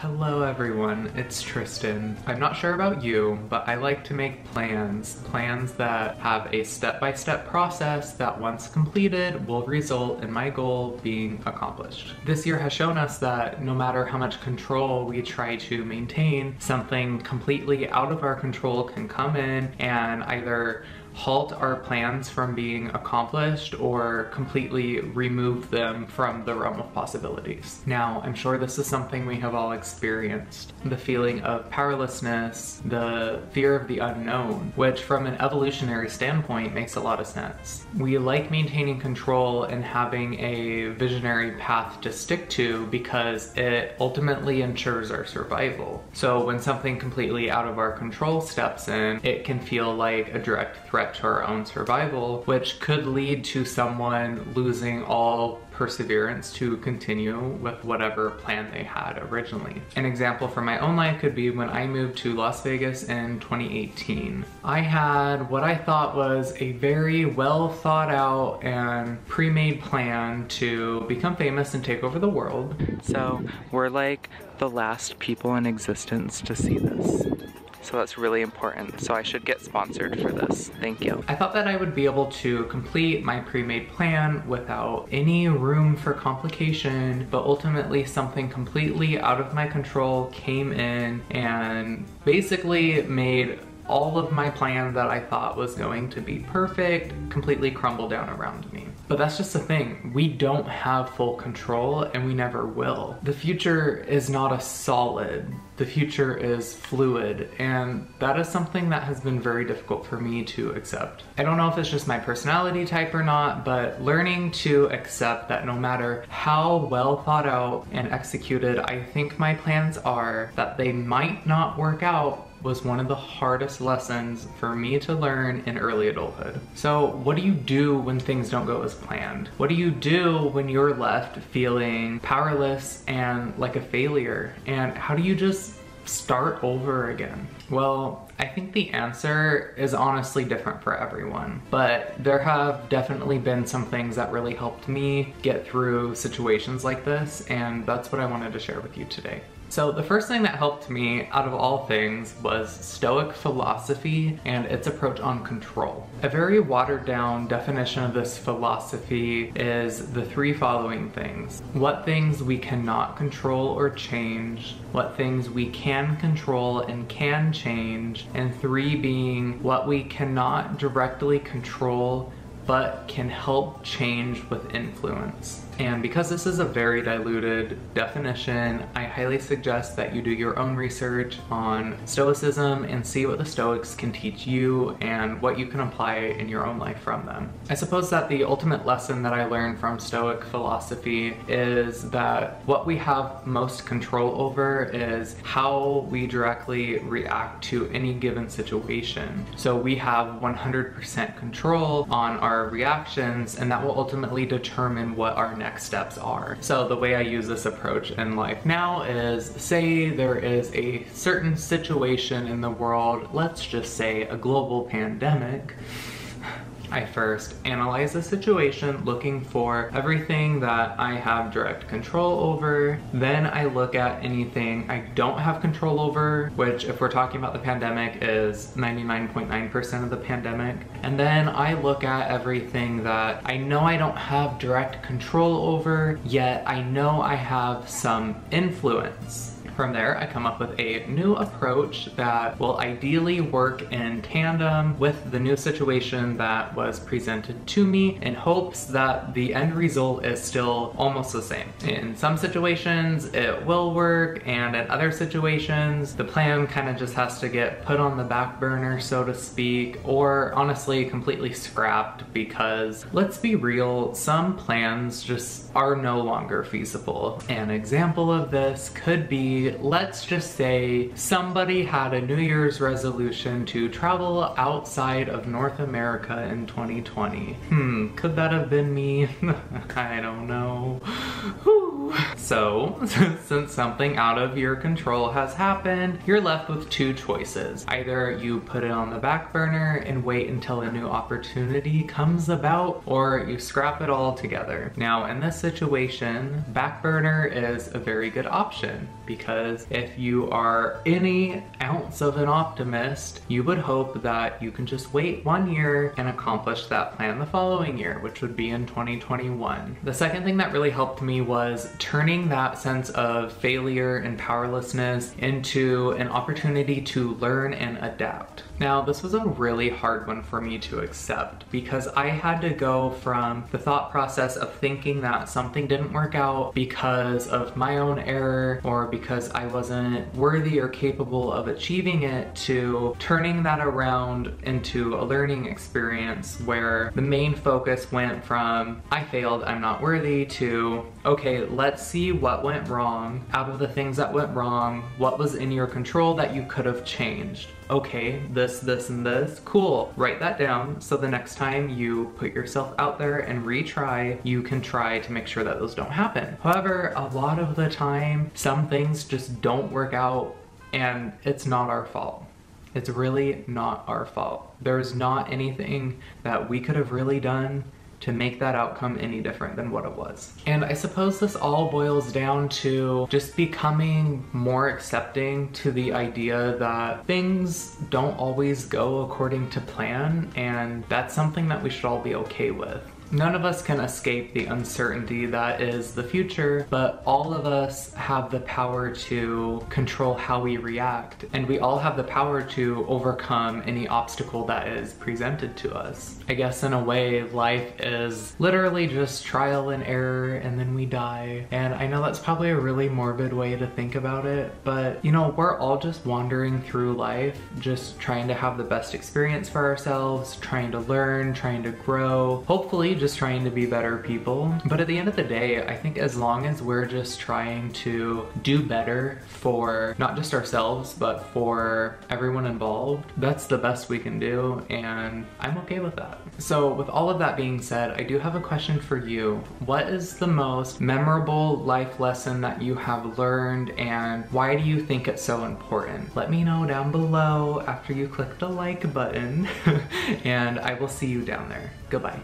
Hello everyone, it's Tristan. I'm not sure about you, but I like to make plans that have a step-by-step process that once completed will result in my goal being accomplished. This year has shown us that no matter how much control we try to maintain, something completely out of our control can come in and either halt our plans from being accomplished or completely remove them from the realm of possibilities. Now, I'm sure this is something we have all experienced. The feeling of powerlessness, the fear of the unknown, which from an evolutionary standpoint makes a lot of sense. We like maintaining control and having a visionary path to stick to because it ultimately ensures our survival. So when something completely out of our control steps in, it can feel like a direct threat to our own survival, which could lead to someone losing all perseverance to continue with whatever plan they had originally. An example from my own life could be when I moved to Las Vegas in 2018. I had what I thought was a very well thought out and pre-made plan to become famous and take over the world. So we're like the last people in existence to see this. So that's really important. So I should get sponsored for this. Thank you. I thought that I would be able to complete my pre-made plan without any room for complication, but ultimately something completely out of my control came in and basically made all of my plan that I thought was going to be perfect completely crumble down around me. But that's just the thing. We don't have full control and we never will. The future is not a solid. The future is fluid, and that is something that has been very difficult for me to accept. I don't know if it's just my personality type or not, but learning to accept that no matter how well thought out and executed I think my plans are, that they might not work out was one of the hardest lessons for me to learn in early adulthood. So what do you do when things don't go as planned? What do you do when you're left feeling powerless and like a failure? And how do you just start over again? Well, I think the answer is honestly different for everyone, but there have definitely been some things that really helped me get through situations like this, and that's what I wanted to share with you today. So the first thing that helped me out of all things was Stoic philosophy and its approach on control. A very watered down definition of this philosophy is the three following things: what things we cannot control or change, what things we can control and can change, and three being what we cannot directly control but can help change with influence. And because this is a very diluted definition, I highly suggest that you do your own research on Stoicism and see what the Stoics can teach you and what you can apply in your own life from them. I suppose that the ultimate lesson that I learned from Stoic philosophy is that what we have most control over is how we directly react to any given situation. So we have 100% control on our reactions, and that will ultimately determine what our next steps are. So the way I use this approach in life now is, say there is a certain situation in the world, let's just say a global pandemic. I first analyze the situation looking for everything that I have direct control over. Then I look at anything I don't have control over, which if we're talking about the pandemic is 99.9% of the pandemic. And then I look at everything that I know I don't have direct control over, yet I know I have some influence. From there, I come up with a new approach that will ideally work in tandem with the new situation that was presented to me, in hopes that the end result is still almost the same. In some situations, it will work, and in other situations, the plan kind of just has to get put on the back burner, so to speak, or honestly completely scrapped, because let's be real, some plans just are no longer feasible. An example of this could be, let's just say somebody had a New Year's resolution to travel outside of North America in 2020. Could that have been me? I don't know. Whew. Woo! So, since something out of your control has happened, you're left with two choices. Either you put it on the back burner and wait until a new opportunity comes about, or you scrap it all together. Now, in this situation, back burner is a very good option, because if you are any ounce of an optimist, you would hope that you can just wait 1 year and accomplish that plan the following year, which would be in 2021. The second thing that really helped me was turning that sense of failure and powerlessness into an opportunity to learn and adapt. Now, this was a really hard one for me to accept, because I had to go from the thought process of thinking that something didn't work out because of my own error or because I wasn't worthy or capable of achieving it, to turning that around into a learning experience where the main focus went from I failed, I'm not worthy, to okay, let's see what went wrong. Out of the things that went wrong, what was in your control that you could have changed? Okay, this, and this, cool. Write that down so the next time you put yourself out there and retry, you can try to make sure that those don't happen. However, a lot of the time, some things just don't work out, and it's not our fault. It's really not our fault. There's not anything that we could have really done to make that outcome any different than what it was. And I suppose this all boils down to just becoming more accepting to the idea that things don't always go according to plan, and that's something that we should all be okay with. None of us can escape the uncertainty that is the future, but all of us have the power to control how we react, and we all have the power to overcome any obstacle that is presented to us. I guess in a way, life is literally just trial and error, and then we die. And I know that's probably a really morbid way to think about it, but you know, we're all just wandering through life, just trying to have the best experience for ourselves, trying to learn, trying to grow, hopefully just trying to be better people. But at the end of the day, I think as long as we're just trying to do better for not just ourselves, but for everyone involved, that's the best we can do, and I'm okay with that. So with all of that being said, I do have a question for you. What is the most memorable life lesson that you have learned, and why do you think it's so important? Let me know down below after you click the like button, and I will see you down there. Goodbye.